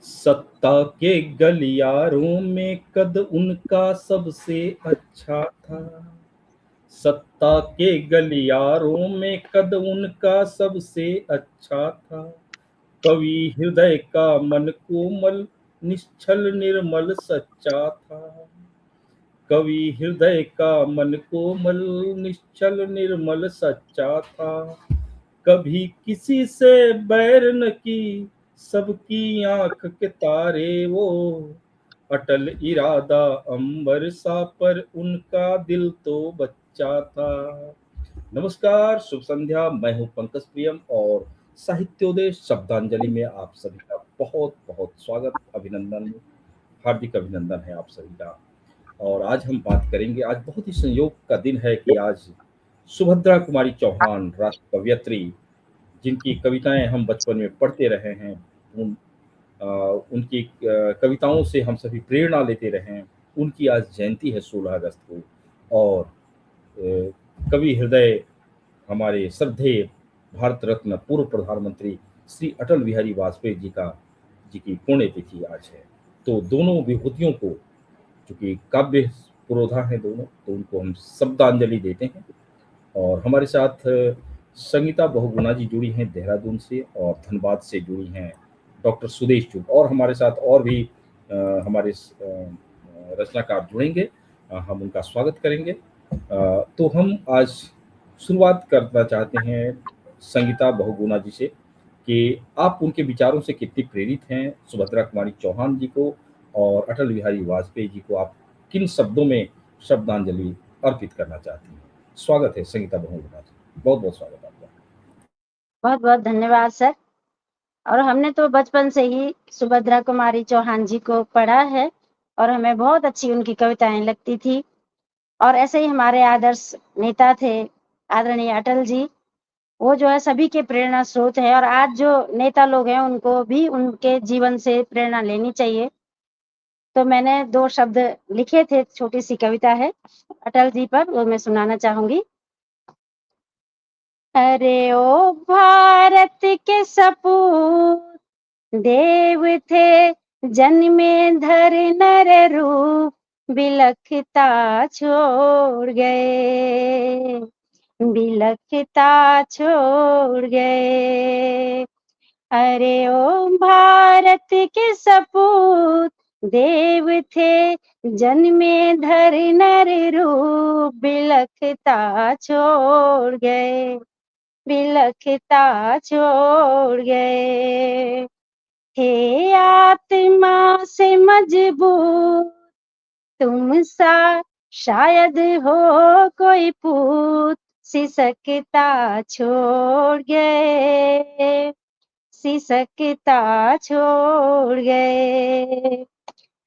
सत्ता के गलियारों में कद उनका सबसे अच्छा था। सत्ता के गलियारों में कद उनका सबसे अच्छा था। कवि हृदय का मन कोमल, निश्चल निर्मल सच्चा था। कवि हृदय का मन कोमल, निश्चल निर्मल सच्चा था। कभी किसी से बैर न की, सबकी आंख के तारे वो। अटल इरादा अंबर सा, पर उनका दिल तो बच्चा था। नमस्कार, शुभ संध्या। मैं हूं पंकज प्रियम और साहित्योदय शब्दांजलि में आप सभी का बहुत बहुत स्वागत, अभिनंदन, हार्दिक अभिनंदन है आप सभी का। और आज हम बात करेंगे, आज बहुत ही संयोग का दिन है कि आज सुभद्रा कुमारी चौहान, राष्ट्र कवयित्री, जिनकी कविताएं हम बचपन में पढ़ते रहे हैं, उनकी कविताओं से हम सभी प्रेरणा लेते रहे हैं, उनकी आज जयंती है 16 अगस्त को। और कवि हृदय, हमारे श्रद्धेय भारत रत्न पूर्व प्रधानमंत्री श्री अटल बिहारी वाजपेयी जी की पुण्यतिथि आज है। तो दोनों विभूतियों को, चूंकि काव्य पुरोधा हैं दोनों, तो उनको हम शब्दांजलि देते हैं। और हमारे साथ संगीता बहुगुणा जी जुड़ी हैं देहरादून से, और धनबाद से जुड़ी हैं डॉक्टर सुदेश चुग, और हमारे साथ और भी हमारे रचनाकार जुड़ेंगे। हम उनका स्वागत करेंगे। तो हम आज शुरुआत करना चाहते हैं संगीता बहुगुणा जी से, कि आप उनके विचारों से कितनी प्रेरित हैं, सुभद्रा कुमारी चौहान जी को और अटल बिहारी वाजपेयी जी को आप किन शब्दों में श्रद्धांजलि अर्पित करना चाहती हैं। स्वागत है संगीता बहुगुणा जी, बहुत बहुत स्वागत आपका। बहुत बहुत धन्यवाद सर। और हमने तो बचपन से ही सुभद्रा कुमारी चौहान जी को पढ़ा है और हमें बहुत अच्छी उनकी कविताएं लगती थी। और ऐसे ही हमारे आदर्श नेता थे आदरणीय अटल जी, वो जो है सभी के प्रेरणा स्रोत है। और आज जो नेता लोग हैं उनको भी उनके जीवन से प्रेरणा लेनी चाहिए। तो मैंने 2 शब्द लिखे थे, छोटी सी कविता है अटल जी पर, वो मैं सुनाना चाहूंगी। अरे ओ भारत के सपूत, देव थे जन्मे धर नर रूप, बिलखता छोड़ गए, बिलखता छोड़ गए। अरे ओ भारत के सपूत, देव थे जन्मे धर नर रूप, बिलखता छोड़ गए, बिलखता छोड़ गए। थे आत्मा से मजबूत, तुम सा शायद हो कोई पूत, सिसकता छोड़ गए, सिसकता छोड़ गए।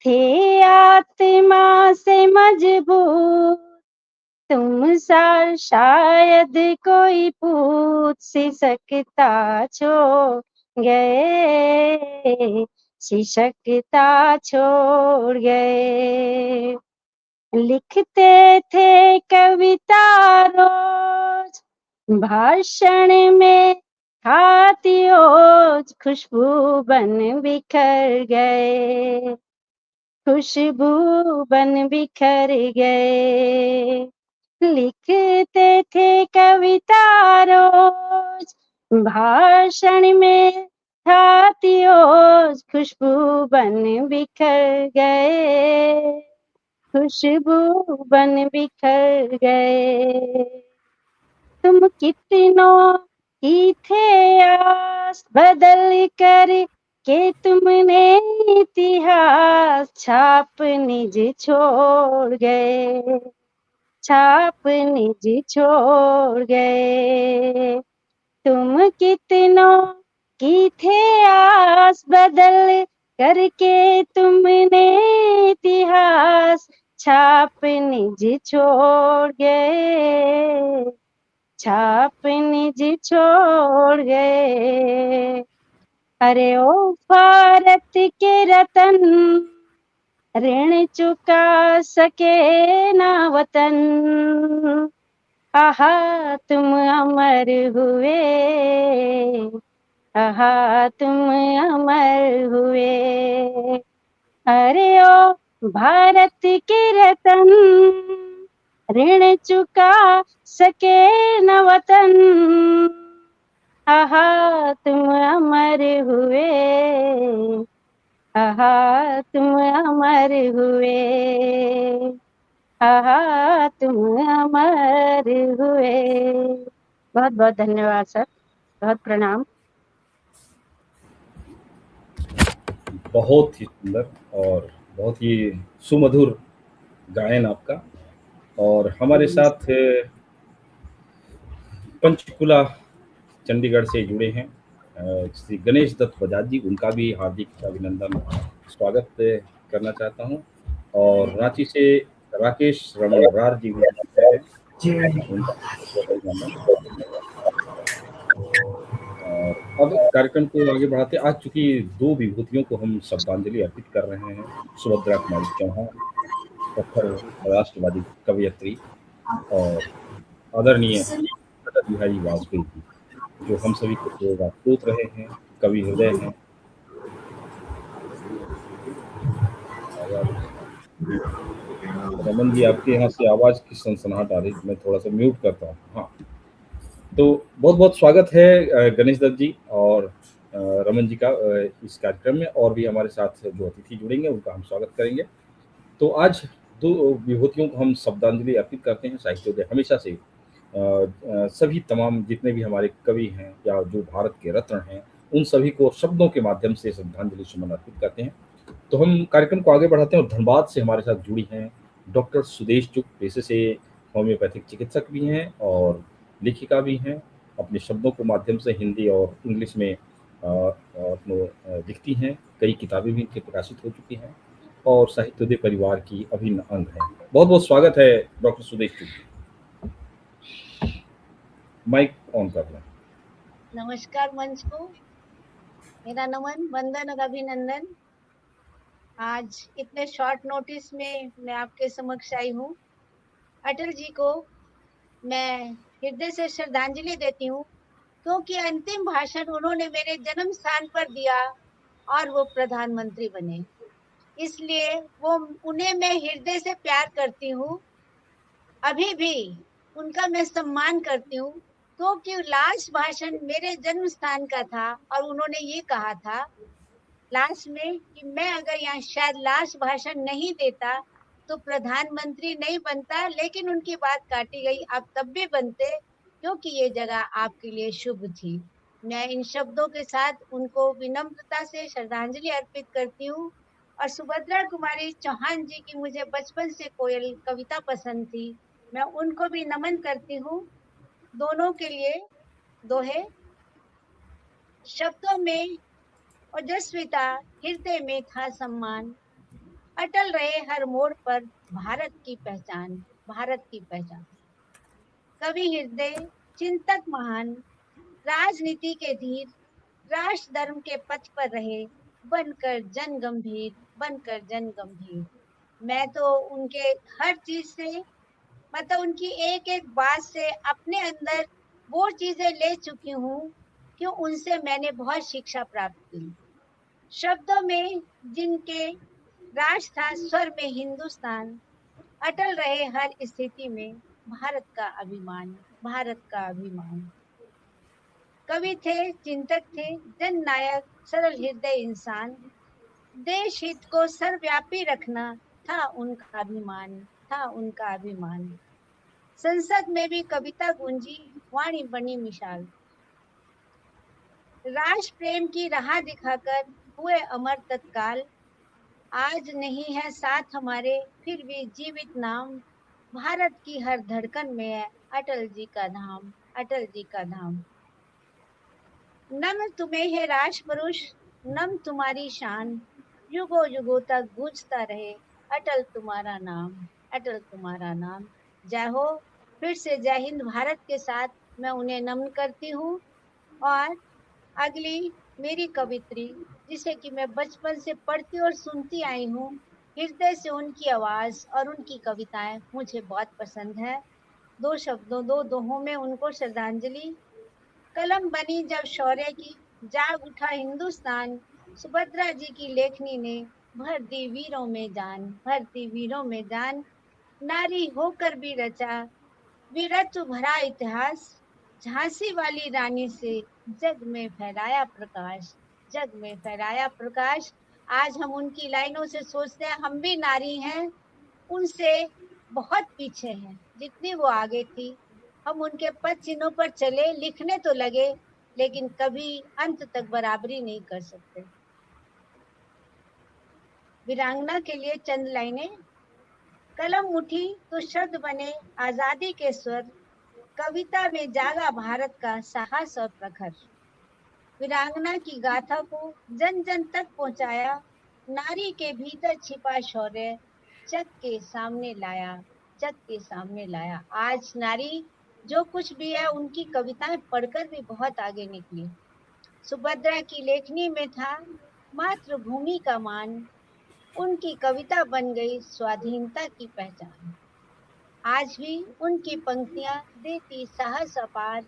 थे आत्मा से मजबूत, तुम सा शायद कोई पूत, सिसकता छोड़ गए, सिसकता छोड़ गए। लिखते थे कविता रोज, भाषण में खाती ओज, खुशबू बन बिखर गए, खुशबू बन बिखर गए। लिखते थे कविता रोज, भाषण में खाती ओज, खुशबू बन बिखर गए, खुशबू बन बिखर गए। तुम कितनों की थे आस, बदल कर के तुमने इतिहास, छाप निज छोड़ गए, छाप निज छोड़ गए। तुम कितनों की थे आस, बदल करके तुमने इतिहास, छाप निज छोड़ गए, छाप निज छोड़ गए। अरे ओ भारत के रतन, ऋण चुका सके ना वतन, आहा तुम अमर हुए, आहा तुम अमर हुए। अरे ओ भारत के रतन, ऋण चुका सके न वतन। आहा तुम अमर हुए, आहा तुम अमर हुए, आहा तुम अमर हुए। बहुत बहुत धन्यवाद सर, बहुत प्रणाम। बहुत ही सुंदर और बहुत ही सुमधुर गायन आपका। और हमारे साथ पंचकुला चंडीगढ़ से जुड़े हैं श्री गणेश दत्त बजाज जी, उनका भी हार्दिक अभिनंदन स्वागत करना चाहता हूं। और रांची से राकेश रमन रार जी भी जुड़े हैं, उनका बहुत अभिनंदन। और अब कार्यक्रम को आगे बढ़ाते, आज चूंकि दो विभूतियों को हम श्रद्धांजलि अर्पित कर रहे हैं, सुभद्रा कुमारी चौहान प्रखर राष्ट्रवादी कवयित्री और आदरणीय अटल बिहारी वाजपेयी जी, जो हम सभी के प्रिय राजपूत रहे हैं, कवि हृदय हैं। रमन जी, आपके यहाँ से आवाज की सनसनाहट आ रही, मैं थोड़ा सा म्यूट करता हूँ। हाँ, तो बहुत बहुत स्वागत है गणेश दत्त जी और रमन जी का इस कार्यक्रम में। और भी हमारे साथ जो अतिथि जुड़ेंगे उनका हम स्वागत करेंगे। तो आज दो विभूतियों को हम श्रद्धांजलि अर्पित करते हैं। साहित्योदय हमेशा से सभी तमाम जितने भी हमारे कवि हैं या जो भारत के रत्न हैं, उन सभी को शब्दों के माध्यम से श्रद्धांजलि सुमन अर्पित करते हैं। तो हम कार्यक्रम को आगे बढ़ाते हैं और धनबाद से हमारे साथ जुड़ी हैं डॉक्टर सुदेश चुग, पेशे से होम्योपैथिक चिकित्सक भी हैं और लेखिका भी हैं। अपने शब्दों के माध्यम से हिंदी और इंग्लिश में लिखती हैं। कई किताबें भी इनकी प्रकाशित हो चुकी हैं और साहित्योदय परिवार की अभिन्न अंग है। बहुत बहुत स्वागत है doctor Sudesh Chugh. Mic on कर लें। नमस्कार मंच को, मेरा नमन, वंदन और अभिनंदन। आज इतने शॉर्ट नोटिस में मैं आपके समक्ष आई हूँ। अटल जी को मैं हृदय से श्रद्धांजलि देती हूँ, क्योंकि अंतिम भाषण उन्होंने मेरे जन्म स्थान पर दिया और वो प्रधानमंत्री बने, इसलिए वो उन्हें मैं हृदय से प्यार करती हूँ। अभी भी उनका मैं सम्मान करती हूँ, क्योंकि लास्ट भाषण मेरे जन्म स्थान का था और उन्होंने ये कहा था लास्ट में कि मैं अगर यहाँ शायद लास्ट भाषण नहीं देता तो प्रधानमंत्री नहीं बनता, लेकिन उनकी बात काटी गई, आप तब भी बनते, क्योंकि ये जगह आपके लिए शुभ थी। मैं इन शब्दों के साथ उनको विनम्रता से श्रद्धांजलि अर्पित करती हूँ। और सुभद्रा कुमारी चौहान जी की मुझे बचपन से कोयल कविता पसंद थी, मैं उनको भी नमन करती हूँ। दोनों के लिए दोहे। शब्दों में ओजस्विता, हृदय में था सम्मान, अटल रहे हर मोड़ पर भारत की पहचान, भारत की पहचान। कवि हृदय, चिंतक महान, राजनीति के धीर, राष्ट्र धर्म के पथ पर रहे, बनकर जन गंभीर, बनकर जन गंभीर। मैं तो उनके हर चीज से, मतलब उनकी एक एक बात से अपने अंदर वो चीजें ले चुकी हूँ कि उनसे मैंने बहुत शिक्षा प्राप्त की। शब्दों में जिनके राज था, स्वर में हिंदुस्तान, अटल रहे हर स्थिति में भारत का अभिमान, भारत का अभिमान। कवि थे, चिंतक थे, जन नायक, सरल हृदय इंसान, देश हित को सर्वव्यापी रखना था उनका अभिमान, था उनका अभिमान। संसद में भी कविता गूंजी, वाणी बनी मिसाल, राष्ट्र प्रेम की राह दिखाकर हुए अमर तत्काल। आज नहीं है साथ हमारे, फिर भी जीवित नाम, भारत की हर धड़कन में है अटल जी का धाम, अटल जी का धाम। नम तुम्हें है राष्ट्र पुरुष, नम तुम्हारी शान, युगों युगों तक गूंजता रहे अटल तुम्हारा नाम, अटल तुम्हारा नाम। जय हो। फिर से जय हिंद भारत के साथ मैं उन्हें नमन करती हूँ। और अगली मेरी कवित्री, जिसे कि मैं बचपन से पढ़ती और सुनती आई हूँ, हृदय से उनकी आवाज और उनकी कविताएं मुझे बहुत पसंद है। दो शब्दों, दो दोहों में उनको श्रद्धांजलि। कलम बनी जब शौर्य की, जाग उठा हिंदुस्तान, सुभद्रा जी की लेखनी ने भर दी वीरों में जान, भर दी वीरों में जान। नारी होकर भी रचा वीरत्व भरा इतिहास, झांसी वाली रानी से जग में फहराया प्रकाश, जग में फहराया प्रकाश। आज हम उनकी लाइनों से सोचते हैं हम भी नारी हैं, उनसे बहुत पीछे हैं। जितनी वो आगे थी, हम उनके पद चिन्हों पर चले, लिखने तो लगे, लेकिन कभी अंत तक बराबरी नहीं कर सकते। वीरांगना के लिए चंद लाइनें। कलम उठी तो शब्द बने आजादी के स्वर, कविता में जागा भारत का साहस और प्रखर। वीरांगना की गाथा को जन जन तक पहुंचाया, नारी के भीतर छिपा शौर्य जग के सामने लाया, जग के सामने लाया। आज नारी जो कुछ भी है, उनकी कविताएं पढ़कर भी बहुत आगे निकली। सुभद्रा की लेखनी में था मातृभूमि का मान, उनकी कविता बन गई स्वाधीनता की पहचान। आज भी उनकी पंक्तियां देती साहस अपार,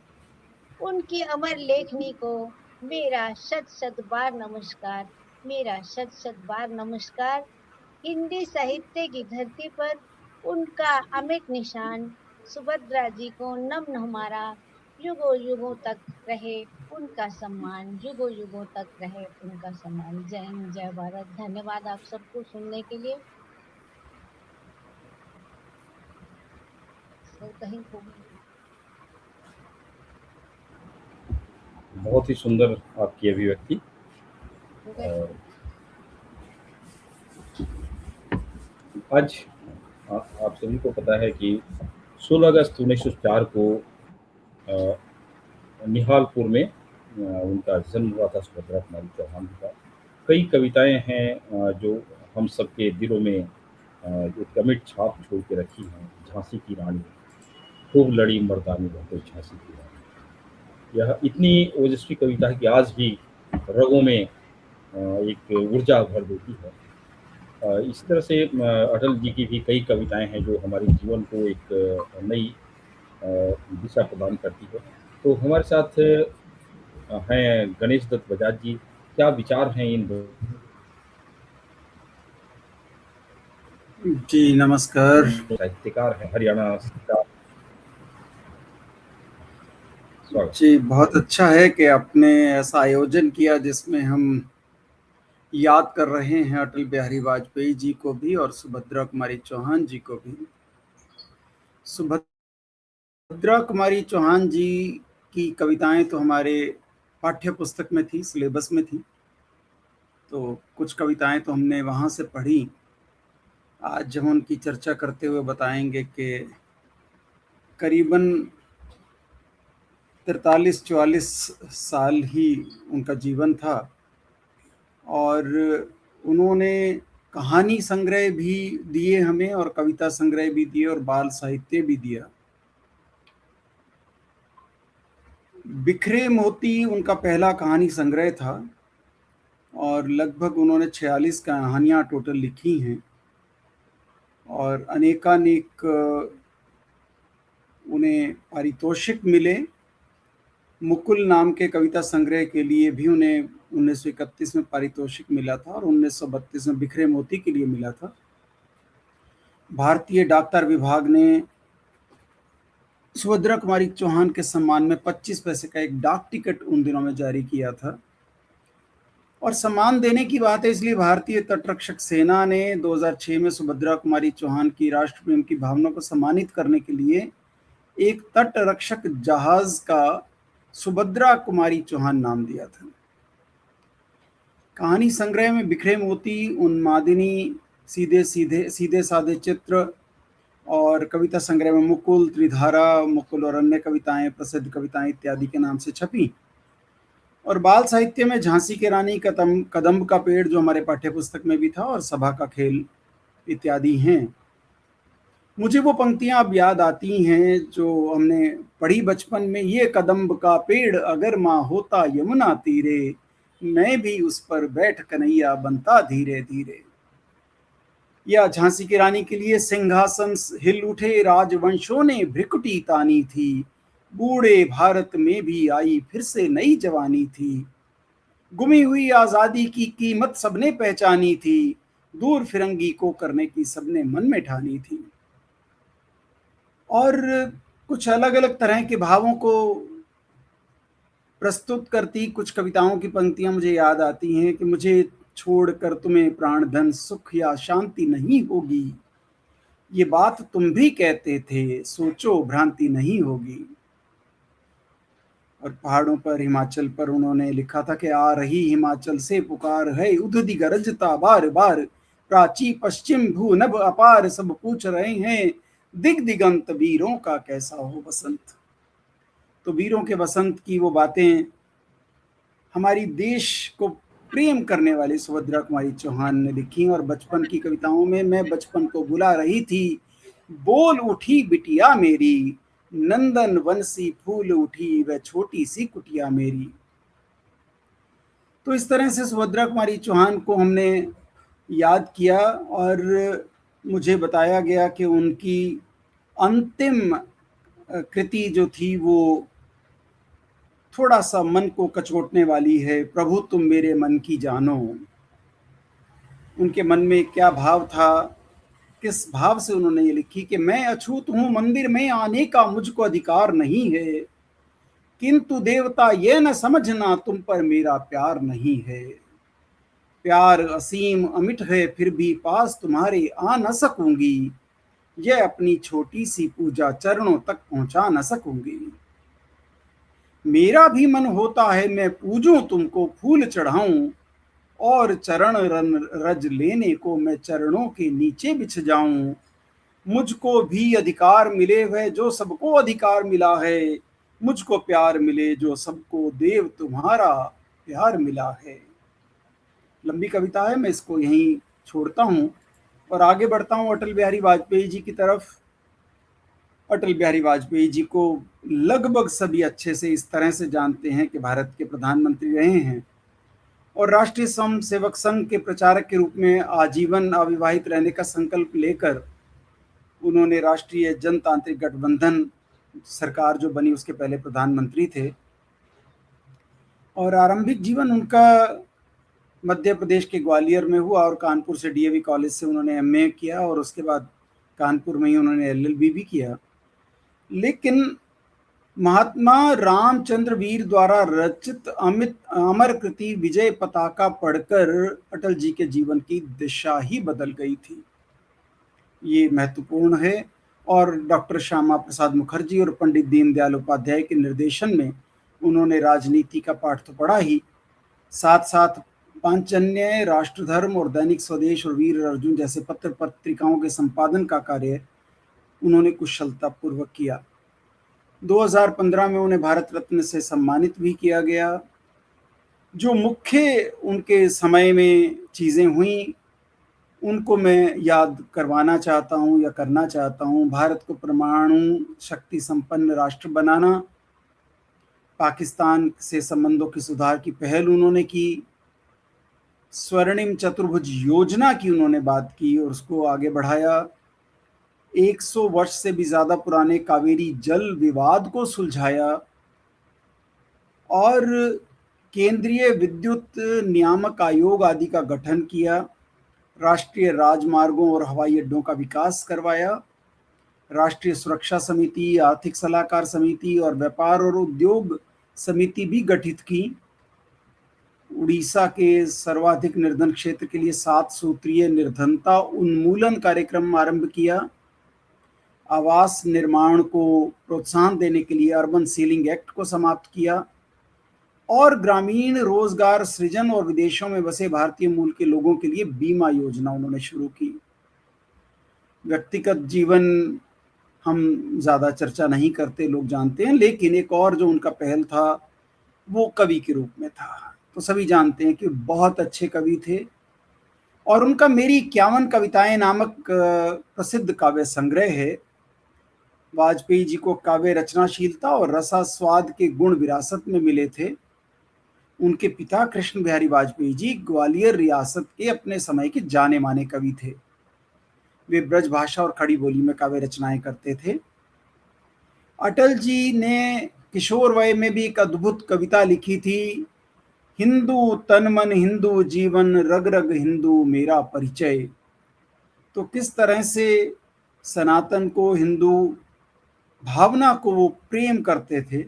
उनकी अमर लेखनी को मेरा शत शत बार नमस्कार, मेरा शत शत बार नमस्कार। हिंदी साहित्य की धरती पर उनका अमिट निशान, सुभद्रा जी को नमन हमारा, युगों युगों तक रहे उनका सम्मान, युगों युगों तक रहे उनका सम्मान। जय हिंद, जय भारत। धन्यवाद आप सबको सुनने के लिए। कहीं खो गई। बहुत ही सुंदर आपकी अभिव्यक्ति। आज आप सभी को पता है कि 16 अगस्त 1904 को निहालपुर में उनका जन्म हुआ था, सुभद्रा कुमारी चौहान जी का। कई कविताएं हैं जो हम सबके दिलों में एक अमिट छाप छोड़ के रखी हैं। झांसी की रानी, खूब लड़ी मर्दानी बहु झांसी की रानी, यह इतनी ओजस्वी कविता है कि आज भी रगों में एक ऊर्जा भर देती है। इस तरह से अटल जी की भी कई कविताएं हैं जो हमारे जीवन को एक नई दिशा प्रदान करती है। तो हमारे साथ हैं गणेश दत्त बजाज जी। क्या विचार हैं इन दो जी नमस्कार। साहित्यकार हैं हरियाणा का। स्वागत जी, बहुत अच्छा है कि आपने ऐसा आयोजन किया जिसमें हम याद कर रहे हैं अटल बिहारी वाजपेयी जी को भी और सुभद्रा कुमारी चौहान जी को भी। सुभद्रा कुमारी चौहान जी की कविताएं तो हमारे पाठ्य पुस्तक में थी, सिलेबस में थी, तो कुछ कविताएं तो हमने वहाँ से पढ़ी। आज हम उनकी चर्चा करते हुए बताएंगे कि करीबन 43-44 साल ही उनका जीवन था और उन्होंने कहानी संग्रह भी दिए हमें और कविता संग्रह भी दिए और बाल साहित्य भी दिया। बिखरे मोती उनका पहला कहानी संग्रह था और लगभग उन्होंने 46 कहानियाँ टोटल लिखी हैं और अनेकानेक उन्हें पारितोषिक मिले। मुकुल नाम के कविता संग्रह के लिए भी उन्हें 1931 में पारितोषिक मिला था और 1932 में बिखरे मोती के लिए मिला था। भारतीय डाकतार विभाग ने सुभद्रा कुमारी चौहान के सम्मान में 25 पैसे का एक डाक टिकट उन दिनों में जारी किया था। और सम्मान देने की बात है इसलिए भारतीय तटरक्षक सेना ने 2006 में सुभद्रा कुमारी चौहान की राष्ट्र प्रेम की भावना को सम्मानित करने के लिए एक तटरक्षक जहाज का सुभद्रा कुमारी चौहान नाम दिया था। कहानी संग्रह में बिखरे मोती, उन्मादिनी, सीधे साधे चित्र और कविता संग्रह में मुकुल, त्रिधारा, मुकुल और अन्य कविताएं, प्रसिद्ध कविताएं इत्यादि के नाम से छपी। और बाल साहित्य में झांसी की रानी, कदम्ब का पेड़ जो हमारे पाठ्य पुस्तक में भी था और सभा का खेल इत्यादि हैं। मुझे वो पंक्तियां अब याद आती हैं जो हमने पढ़ी बचपन में। ये कदम्ब का पेड़ अगर माँ होता यमुना तीरे, मैं भी उस पर बैठ कन्हैया बनता धीरे धीरे। या झांसी की रानी के लिए सिंहासन हिल उठे, राजवंशों ने भ्रिकुटी तानी थी, बूढ़े भारत में भी आई फिर से नई जवानी थी। गुमी हुई आजादी की कीमत सबने पहचानी थी, दूर फिरंगी को करने की सबने मन में ठानी थी। और कुछ अलग अलग तरह के भावों को प्रस्तुत करती कुछ कविताओं की पंक्तियां मुझे याद आती हैं कि मुझे छोड़कर तुम्हें प्राण धन सुख या शांति नहीं होगी, ये बात तुम भी कहते थे, सोचो भ्रांति नहीं होगी। और पहाड़ों पर, हिमाचल पर उन्होंने लिखा था कि आ रही हिमाचल से पुकार है, उधदी गरजता बार बार, प्राची पश्चिम भू नभ अपार, सब पूछ रहे हैं दिग दिगंत, वीरों का कैसा हो बसंत। तो वीरों के बसंत की वो बातें हमारी देश को प्रेम करने वाली सुभद्रा कुमारी चौहान ने लिखी। और बचपन की कविताओं में मैं बचपन को बुला रही थी, बोल उठी बिटिया मेरी, नंदन वंशी फूल उठी वह छोटी सी कुटिया मेरी। तो इस तरह से सुभद्रा कुमारी चौहान को हमने याद किया और मुझे बताया गया कि उनकी अंतिम कृति जो थी वो थोड़ा सा मन को कचोटने वाली है, प्रभु तुम मेरे मन की जानो। उनके मन में क्या भाव था, किस भाव से उन्होंने ये लिखी कि मैं अछूत हूं, मंदिर में आने का मुझको अधिकार नहीं है, किंतु देवता ये न समझना तुम पर मेरा प्यार नहीं है। प्यार असीम अमिट है फिर भी पास तुम्हारे आ न सकूंगी, यह अपनी छोटी सी पूजा चरणों तक पहुंचा न सकूंगी। मेरा भी मन होता है मैं पूजूं तुमको, फूल चढ़ाऊं और चरण रज लेने को मैं चरणों के नीचे बिछ जाऊं। मुझको भी अधिकार मिले वह जो सबको अधिकार मिला है, मुझको प्यार मिले जो सबको, देव तुम्हारा प्यार मिला है। लंबी कविता है, मैं इसको यहीं छोड़ता हूं और आगे बढ़ता हूं अटल बिहारी वाजपेयी जी की तरफ। अटल बिहारी वाजपेयी जी को लगभग सभी अच्छे से इस तरह से जानते हैं कि भारत के प्रधानमंत्री रहे हैं और राष्ट्रीय स्वयं सेवक संघ के प्रचारक के रूप में आजीवन अविवाहित रहने का संकल्प लेकर उन्होंने राष्ट्रीय जनतांत्रिक गठबंधन सरकार जो बनी उसके पहले प्रधानमंत्री थे। और आरंभिक जीवन उनका मध्य प्रदेश के ग्वालियर में हुआ और कानपुर से डीएवी कॉलेज से उन्होंने एमए किया और उसके बाद कानपुर में ही उन्होंने एलएलबी भी किया। लेकिन महात्मा रामचंद्र वीर द्वारा रचित अमर कृति विजय पताका पढ़कर अटल जी के जीवन की दिशा ही बदल गई थी, ये महत्वपूर्ण है। और डॉक्टर श्यामा प्रसाद मुखर्जी और पंडित दीनदयाल उपाध्याय के निर्देशन में उन्होंने राजनीति का पाठ तो पढ़ा ही, साथ साथ पांचजन्य, राष्ट्रधर्म और दैनिक स्वदेश और वीर अर्जुन जैसे पत्र पत्रिकाओं के संपादन का कार्य उन्होंने कुशलता पूर्वक किया। 2015 में उन्हें भारत रत्न से सम्मानित भी किया गया। जो मुख्य उनके समय में चीज़ें हुई उनको मैं याद करवाना चाहता हूँ या करना चाहता हूँ। भारत को परमाणु शक्ति संपन्न राष्ट्र बनाना, पाकिस्तान से संबंधों के सुधार की पहल उन्होंने की, स्वर्णिम चतुर्भुज योजना की उन्होंने बात की और उसको आगे बढ़ाया, 100 वर्ष से भी ज़्यादा पुराने कावेरी जल विवाद को सुलझाया और केंद्रीय विद्युत नियामक आयोग आदि का गठन किया, राष्ट्रीय राजमार्गों और हवाई अड्डों का विकास करवाया, राष्ट्रीय सुरक्षा समिति, आर्थिक सलाहकार समिति और व्यापार और उद्योग समिति भी गठित की। उड़ीसा के सर्वाधिक निर्धन क्षेत्र के लिए 7 सूत्रीय निर्धनता उन्मूलन कार्यक्रम आरंभ किया, आवास निर्माण को प्रोत्साहन देने के लिए अर्बन सीलिंग एक्ट को समाप्त किया और ग्रामीण रोजगार सृजन और विदेशों में बसे भारतीय मूल के लोगों के लिए बीमा योजना उन्होंने शुरू की। व्यक्तिगत जीवन हम ज़्यादा चर्चा नहीं करते, लोग जानते हैं, लेकिन एक और जो उनका पहल था वो कवि के रूप में था। तो सभी जानते हैं कि बहुत अच्छे कवि थे और उनका मेरी 51 कविताएं नामक प्रसिद्ध काव्य संग्रह है। वाजपेयी जी को काव्य रचनाशीलता और रसास्वाद के गुण विरासत में मिले थे। उनके पिता कृष्ण बिहारी वाजपेयी जी ग्वालियर रियासत के अपने समय के जाने माने कवि थे। वे ब्रज भाषा और खड़ी बोली में काव्य रचनाएं करते थे। अटल जी ने किशोर वय में भी एक अद्भुत कविता लिखी थी, हिंदू तन मन हिंदू जीवन, रग रग हिंदू मेरा परिचय। तो किस तरह से सनातन को, हिंदू भावना को वो प्रेम करते थे,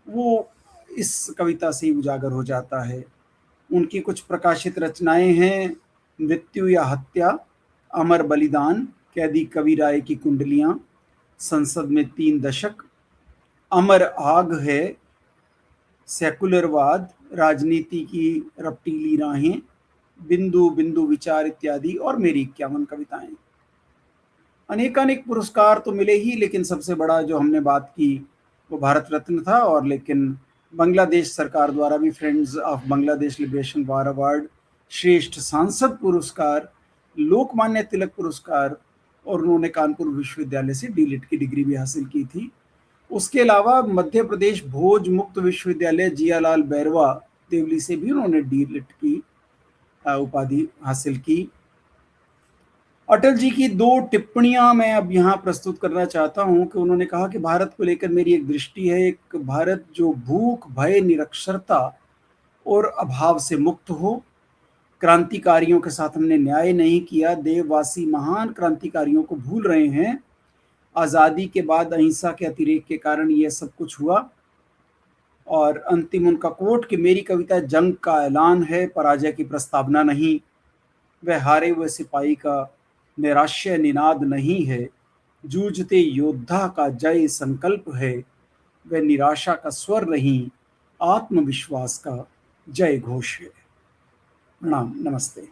वो इस कविता से ही उजागर हो जाता है। उनकी कुछ प्रकाशित रचनाएं हैं, मृत्यु या हत्या, अमर बलिदान, कैदी कवि राय की कुंडलियां, संसद में 3 दशक, अमर आग है, सेकुलरवाद, राजनीति की रपटीली राहें, बिंदु बिंदु विचार इत्यादि, और मेरी 51 कविताएं। अनेकानेक पुरस्कार तो मिले ही, लेकिन सबसे बड़ा जो हमने बात की वो भारत रत्न था। और लेकिन बांग्लादेश सरकार द्वारा भी friends of Bangladesh liberation war award, श्रेष्ठ सांसद पुरस्कार, लोकमान्य तिलक पुरस्कार, और उन्होंने कानपुर विश्वविद्यालय से डीलिट की डिग्री भी हासिल की थी। उसके अलावा मध्य प्रदेश भोज मुक्त विश्वविद्यालय जियालाल बैरवा देवली से भी उन्होंने डीलिट की उपाधि हासिल की। अटल जी की 2 टिप्पणियां मैं अब यहाँ प्रस्तुत करना चाहता हूं कि उन्होंने कहा कि भारत को लेकर मेरी एक दृष्टि है, एक भारत जो भूख, भय, निरक्षरता और अभाव से मुक्त हो। क्रांतिकारियों के साथ हमने न्याय नहीं किया, देववासी महान क्रांतिकारियों को भूल रहे हैं। आज़ादी के बाद अहिंसा के अतिरेक के कारण यह सब कुछ हुआ। और अंतिम उनका कोट कि मेरी कविता जंग का ऐलान है, पराजय की प्रस्तावना नहीं। वह हारे हुए सिपाही का निराश्य निनाद नहीं है, जूझते योद्धा का जय संकल्प है। वह निराशा का स्वर नहीं, आत्मविश्वास का जय घोष है। प्रणाम, नमस्ते।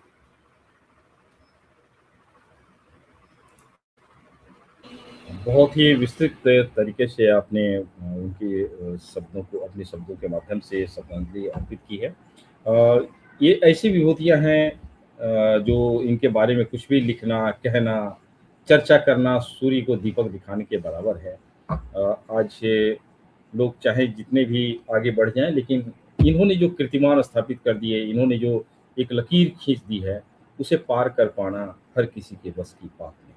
बहुत ही विस्तृत तरीके से आपने उनके शब्दों को अपने शब्दों के माध्यम से श्रद्धांजलि अर्पित की है। ये ऐसी विभूतियाँ हैं जो इनके बारे में कुछ भी लिखना, कहना, चर्चा करना सूर्य को दीपक दिखाने के बराबर है। आज लोग चाहे जितने भी आगे बढ़ जाएं, लेकिन इन्होंने जो कीर्तिमान स्थापित कर दिए, इन्होंने जो एक लकीर खींच दी है, उसे पार कर पाना हर किसी के बस की बात नहीं।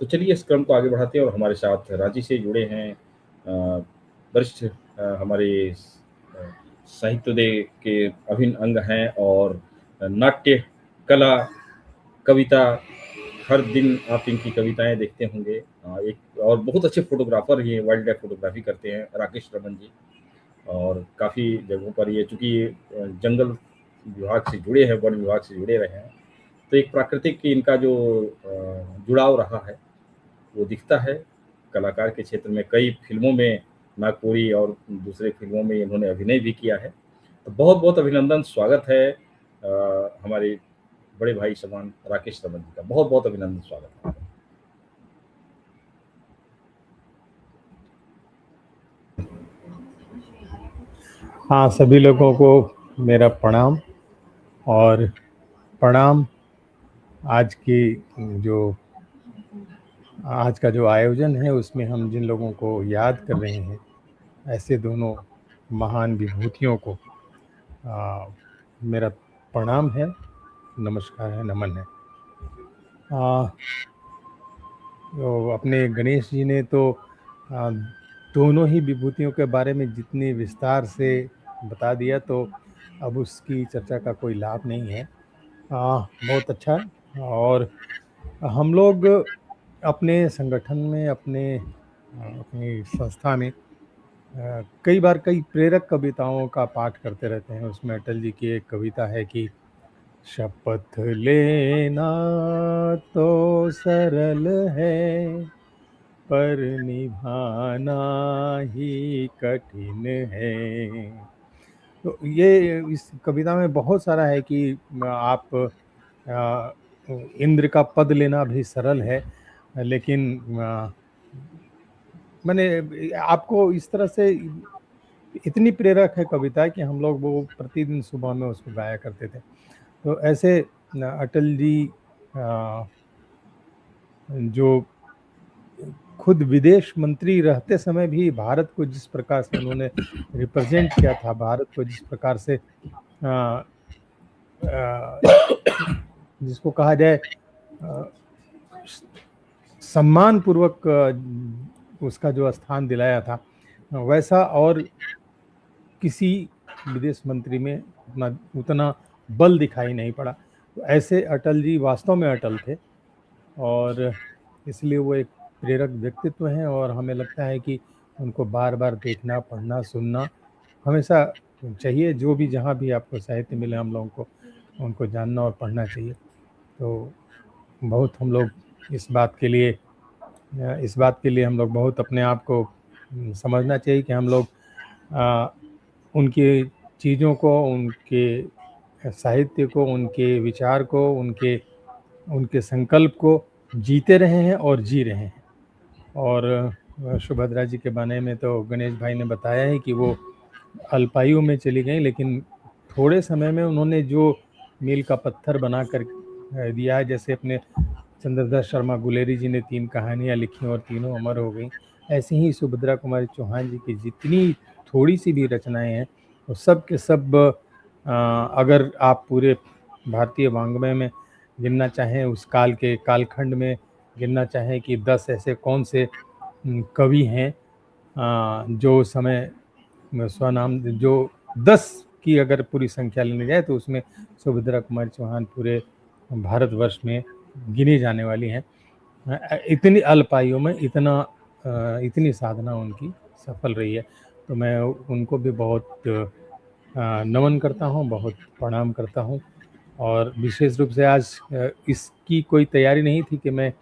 तो चलिए इस क्रम को आगे बढ़ाते हैं और हमारे साथ रांची से जुड़े हैं वरिष्ठ हमारे साहित्योदय के अभिन्न अंग हैं और नाट्य कला कविता हर दिन आप इनकी कविताएं देखते होंगे। एक और बहुत अच्छे फोटोग्राफर, ये वाइल्ड लाइफ फोटोग्राफी करते हैं, राकेश रमन जी। और काफ़ी जगहों पर ये चूँकि जंगल विभाग से जुड़े हैं, वन विभाग से जुड़े रहे हैं, तो एक प्राकृतिक इनका जो जुड़ाव रहा है वो दिखता है। कलाकार के क्षेत्र में कई फिल्मों में नागपुरी और दूसरे फिल्मों में इन्होंने अभिनय भी किया है। तो बहुत बहुत अभिनंदन, स्वागत है हमारे बड़े भाई समान राकेश रमन जी का। बहुत बहुत अभिनंदन, स्वागत है। हाँ, सभी लोगों को मेरा प्रणाम। और प्रणाम आज का जो आयोजन है उसमें हम जिन लोगों को याद कर रहे हैं, ऐसे दोनों महान विभूतियों को मेरा प्रणाम है, नमस्कार है, नमन है। तो अपने गणेश जी ने तो दोनों ही विभूतियों के बारे में जितनी विस्तार से बता दिया, तो अब उसकी चर्चा का कोई लाभ नहीं है। बहुत अच्छा। और हम लोग अपने संगठन में, अपनी संस्था में कई बार कई प्रेरक कविताओं का पाठ करते रहते हैं। उसमें अटल जी की एक कविता है कि शपथ लेना तो सरल है, पर निभाना ही कठिन है। तो ये इस कविता में बहुत सारा है कि आप इंद्र का पद लेना भी सरल है, लेकिन मैंने आपको इस तरह से इतनी प्रेरक है कविता कि हम लोग वो प्रतिदिन सुबह में उसको गाया करते थे। तो ऐसे अटल जी जो खुद विदेश मंत्री रहते समय भी भारत को जिस प्रकार से उन्होंने रिप्रेजेंट किया था, भारत को जिस प्रकार से जिसको कहा जाए सम्मान पूर्वक उसका जो स्थान दिलाया था, वैसा और किसी विदेश मंत्री में उतना बल दिखाई नहीं पड़ा। तो ऐसे अटल जी वास्तव में अटल थे और इसलिए वो एक प्रेरक व्यक्तित्व हैं और हमें लगता है कि उनको बार बार देखना, पढ़ना, सुनना हमेशा चाहिए। जो भी जहाँ भी आपको साहित्य मिले हम लोगों को उनको जानना और पढ़ना चाहिए। तो बहुत हम लोग इस बात के लिए हम लोग बहुत अपने आप को समझना चाहिए कि हम लोग उनकी चीज़ों को, उनके साहित्य को, उनके विचार को, उनके संकल्प को जीते रहे हैं और जी रहे हैं। और सुभद्रा जी के बारे में तो गणेश भाई ने बताया है कि वो अल्पायु में चली गई, लेकिन थोड़े समय में उन्होंने जो मील का पत्थर बना कर दिया है, जैसे अपने चंद्रदास शर्मा गुलेरी जी ने 3 कहानियाँ लिखी और तीनों अमर हो गई, ऐसे ही सुभद्रा कुमारी चौहान जी की जितनी थोड़ी सी भी रचनाएं हैं वो सब के सब अगर आप पूरे भारतीय वाङ्मय में गिनना चाहें, उस काल के कालखंड में गिनना चाहें कि 10 ऐसे कौन से कवि हैं जो समय स्वनाम, जो 10 की अगर पूरी संख्या लेने जाए तो उसमें सुभद्रा कुमारी चौहान पूरे भारतवर्ष में गिनी जाने वाली हैं। इतनी अल्पायु में इतनी साधना उनकी सफल रही है। तो मैं उनको भी बहुत नमन करता हूँ, बहुत प्रणाम करता हूँ। और विशेष रूप से आज इसकी कोई तैयारी नहीं थी कि मैं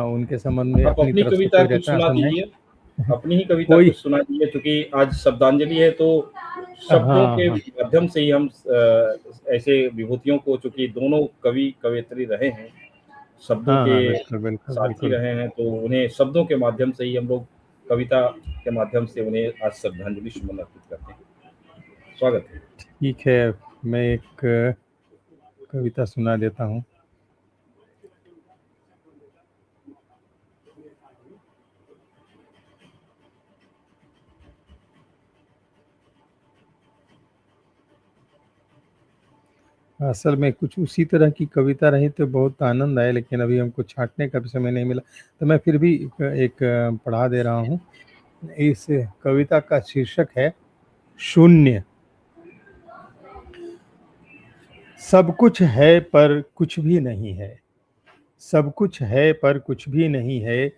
उनके संबंध में आप अपनी अपनी तरफ से कविता कोई कुछ रचना सुना सुनाए। दीजिए, अपनी ही कविता कोई कुछ सुना दीजिए, क्योंकि आज श्रद्धांजलि है तो शब्दों हाँ के हाँ माध्यम से ही हम ऐसे विभूतियों को, चूंकि दोनों कवि कवयित्री रहे हैं, शब्दों हाँ के हाँ बिल्कुल बिल्कुल साथी बिल्कुल। रहे हैं, तो उन्हें शब्दों के माध्यम से ही हम लोग कविता के माध्यम से उन्हें आज श्रद्धांजलि सुमन अर्पित करते हैं। स्वागत है। ठीक है, मैं एक कविता सुना देता हूँ। असल में कुछ उसी तरह की कविता रही तो बहुत आनंद आया, लेकिन अभी हमको छांटने का भी समय नहीं मिला, तो मैं फिर भी एक पढ़ा दे रहा हूँ। इस कविता का शीर्षक है शून्य। सब कुछ है पर कुछ भी नहीं है, सब कुछ है पर कुछ भी नहीं है,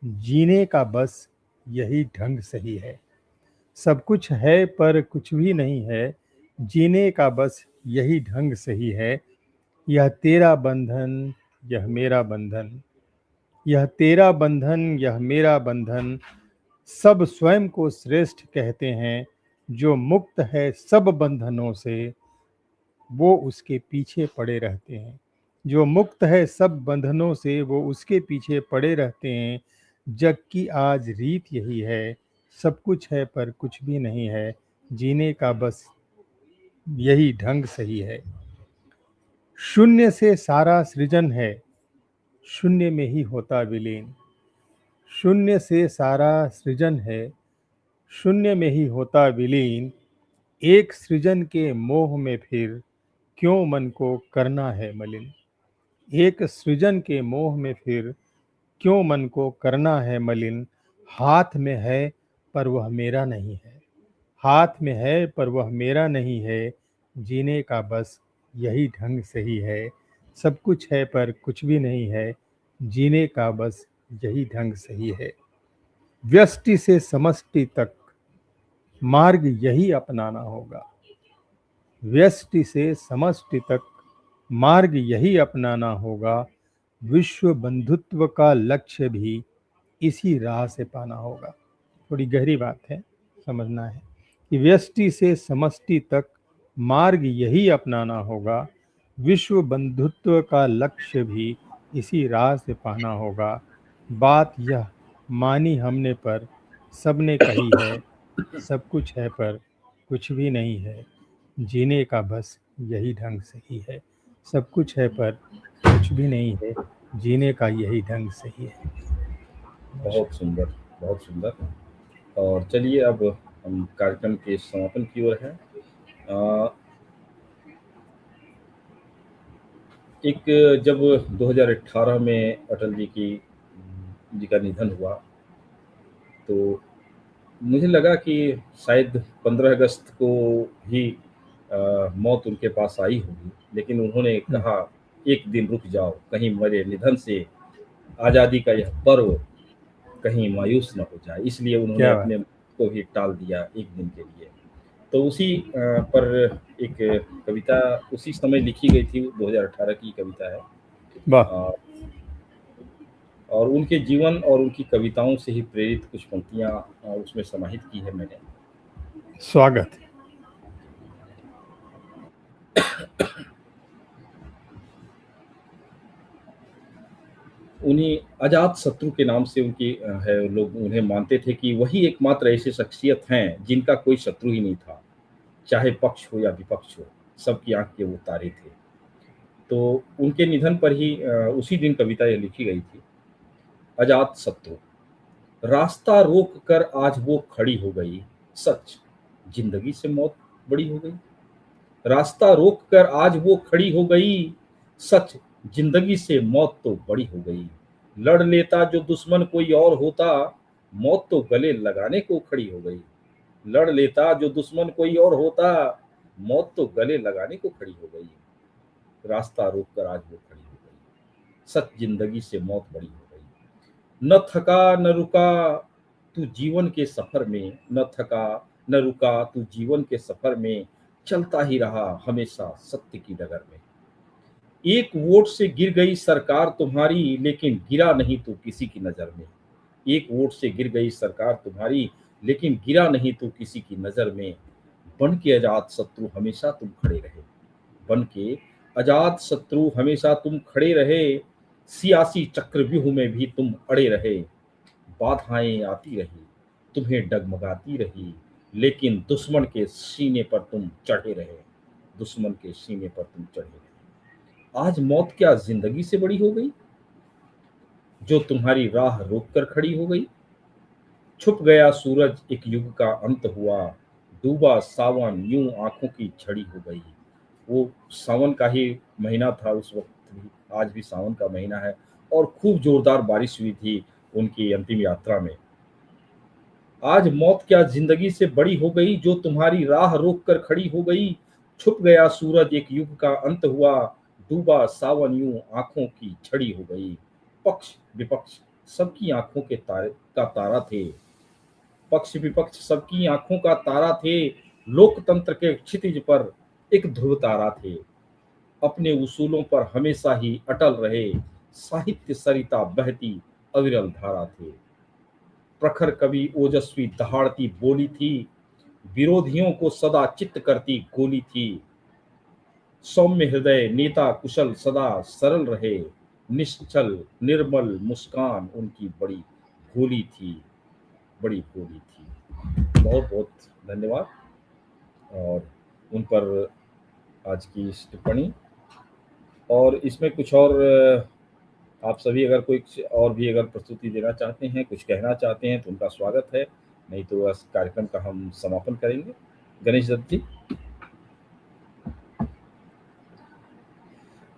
जीने का बस यही ढंग सही है। सब कुछ है पर कुछ भी नहीं है, जीने का बस यही ढंग सही है। यह तेरा बंधन, यह मेरा बंधन, यह तेरा बंधन, यह मेरा बंधन, सब स्वयं को श्रेष्ठ कहते हैं। जो मुक्त है सब बंधनों से, वो उसके पीछे पड़े रहते हैं। जो मुक्त है सब बंधनों से, वो उसके पीछे पड़े रहते हैं। जग की आज रीत यही है, सब कुछ है पर कुछ भी नहीं है, जीने का बस यही ढंग सही है। शून्य से सारा सृजन है, शून्य में ही होता विलीन। शून्य से सारा सृजन है, शून्य में ही होता विलीन। एक सृजन के मोह में फिर क्यों मन को करना है मलिन। एक सृजन के मोह में फिर क्यों मन को करना है मलिन। हाथ में है पर वह मेरा नहीं है, हाथ में है पर वह मेरा नहीं है, जीने का बस यही ढंग सही है। सब कुछ है पर कुछ भी नहीं है, जीने का बस यही ढंग सही है। व्यष्टि से समष्टि तक मार्ग यही अपनाना होगा, व्यष्टि से समष्टि तक मार्ग यही अपनाना होगा। विश्व बंधुत्व का लक्ष्य भी इसी राह से पाना होगा। थोड़ी गहरी बात है, समझना है कि व्यष्टि से समष्टि तक मार्ग यही अपनाना होगा। विश्व बंधुत्व का लक्ष्य भी इसी राह से पाना होगा। बात यह मानी हमने पर सबने कही है, सब कुछ है पर कुछ भी नहीं है, जीने का बस यही ढंग सही है। सब कुछ है पर कुछ भी नहीं है, जीने का यही ढंग सही है। बहुत सुंदर, बहुत सुंदर। और चलिए अब हम कार्यक्रम के समापन की ओर हैं। एक जब 2018 में अटल जी का निधन हुआ, तो मुझे लगा कि शायद 15 अगस्त को ही मौत उनके पास आई होगी, लेकिन उन्होंने कहा एक दिन रुक जाओ, कहीं मेरे निधन से आज़ादी का यह पर्व कहीं मायूस न हो जाए, इसलिए उन्होंने क्या बात। अपने को ही टाल दिया एक दिन के लिए। तो उसी पर एक कविता उसी समय लिखी गई थी, 2018 की कविता है। वाह। और उनके जीवन और उनकी कविताओं से ही प्रेरित कुछ पंक्तियां उसमें समाहित की है मैंने। स्वागत। उन्हीं अजात शत्रु के नाम से उनकी है, लोग उन्हें मानते थे कि वही एकमात्र ऐसे शख्सियत हैं जिनका कोई शत्रु ही नहीं था, चाहे पक्ष हो या विपक्ष हो, सबकी आंख के वो तारे थे। तो उनके निधन पर ही उसी दिन कविता यह लिखी गई थी। अजात शत्रु, रास्ता रोक कर आज वो खड़ी हो गई, सच जिंदगी से मौत बड़ी हो गई। रास्ता रोक कर आज वो खड़ी हो गई, सच जिंदगी से मौत तो बड़ी हो गई। लड़ लेता जो दुश्मन कोई और होता, मौत तो गले लगाने को खड़ी हो गई। लड़ लेता जो दुश्मन कोई और होता, मौत तो गले लगाने को खड़ी हो गई। रास्ता रोक कर आज वो खड़ी हो गई, सच जिंदगी से मौत बड़ी हो गई। न थका न रुका तू जीवन के सफर में, न थका न रुका तू जीवन के सफर में, चलता ही रहा हमेशा सत्य की डगर में। एक वोट से गिर गई सरकार तुम्हारी, लेकिन गिरा नहीं तू किसी की नजर में। एक वोट से गिर गई सरकार तुम्हारी, लेकिन गिरा नहीं तू किसी की नजर में। बन के अजात शत्रु हमेशा तुम खड़े रहे, बन के अजात शत्रु हमेशा तुम खड़े रहे। सियासी चक्रव्यूह में भी तुम अड़े रहे। बाधाएं आती रही, तुम्हें डगमगाती रही, लेकिन दुश्मन के सीने पर तुम चढ़े रहे। दुश्मन के सीने पर तुम चढ़े रहे। आज मौत क्या जिंदगी से बड़ी हो गई, जो तुम्हारी राह रोक कर खड़ी हो गई। छुप गया सूरज एक युग का अंत हुआ, डूबा सावन यूं आंखों की छड़ी हो गई। वो सावन का ही महीना था उस वक्त भी, आज भी सावन का महीना है, और खूब जोरदार बारिश हुई थी उनकी अंतिम यात्रा में। आज मौत क्या जिंदगी से बड़ी हो गई, जो तुम्हारी राह रोक कर खड़ी हो गई। छुप गया सूरज एक युग का अंत हुआ, डूबा सावन यूं आंखों की छड़ी हो गई। पक्ष विपक्ष सबकी आंखों के तारे का तारा थे, पक्ष विपक्ष सबकी आंखों का तारा थे। लोकतंत्र के क्षितिज पर एक ध्रुव तारा थे, अपने उसूलों पर हमेशा ही अटल रहे। साहित्य सरिता बहती अविरल धारा थे। प्रखर कवि ओजस्वी दहाड़ती बोली थी, विरोधियों को सदा चित्त करती गोली थी। सौम्य हृदय नेता कुशल सदा सरल रहे, निश्चल निर्मल मुस्कान उनकी बड़ी भोली थी, बड़ी भोली थी। बहुत बहुत धन्यवाद। और उन पर आज की इस टिप्पणी, और इसमें कुछ और आप सभी अगर कोई और भी अगर प्रस्तुति देना चाहते हैं, कुछ कहना चाहते हैं तो उनका स्वागत है, नहीं तो इस कार्यक्रम का हम समापन करेंगे। गणेश दत्त जी।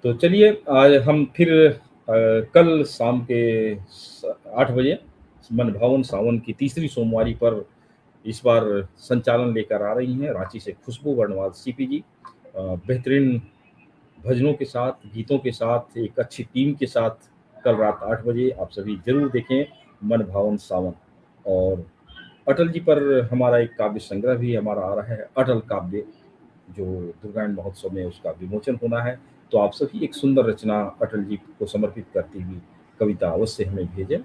तो चलिए आज हम फिर कल शाम के 8 बजे मन भावन सावन की तीसरी सोमवारी पर इस बार संचालन लेकर आ रही हैं रांची से खुशबू वर्णवाल सीपी जी, बेहतरीन भजनों के साथ, गीतों के साथ, एक अच्छी टीम के साथ। कल रात 8 बजे आप सभी जरूर देखें मन भावन सावन। और अटल जी पर हमारा एक काव्य संग्रह भी हमारा आ रहा है, अटल काव्य, जो दुर्गायन महोत्सव में उसका विमोचन होना है। तो आप सभी एक सुंदर रचना अटल जी को समर्पित करती हुई कविता अवश्य हमें भेजें,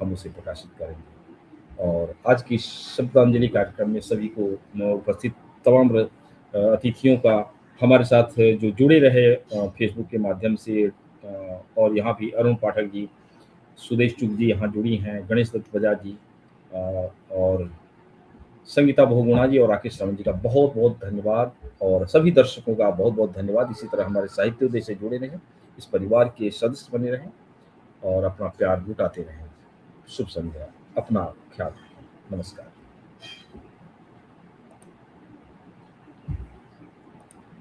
हम उसे प्रकाशित करेंगे। और आज की शब्दांजलि कार्यक्रम में सभी को उपस्थित तमाम अतिथियों का हमारे साथ जो जुड़े रहे फेसबुक के माध्यम से, और यहाँ भी अरुण पाठक जी, सुदेश चुग जी यहाँ जुड़ी हैं, गणेश दत्त बजाज जी, और संगीता बहुगुणा जी और राकेश रावण जी का बहुत बहुत धन्यवाद। और सभी दर्शकों का बहुत बहुत धन्यवाद। इसी तरह हमारे साहित्य उदय से जुड़े रहें, इस परिवार के सदस्य बने रहें और अपना प्यार लुटाते रहें। शुभ संध्या, अपना ख्याल रखें। नमस्कार।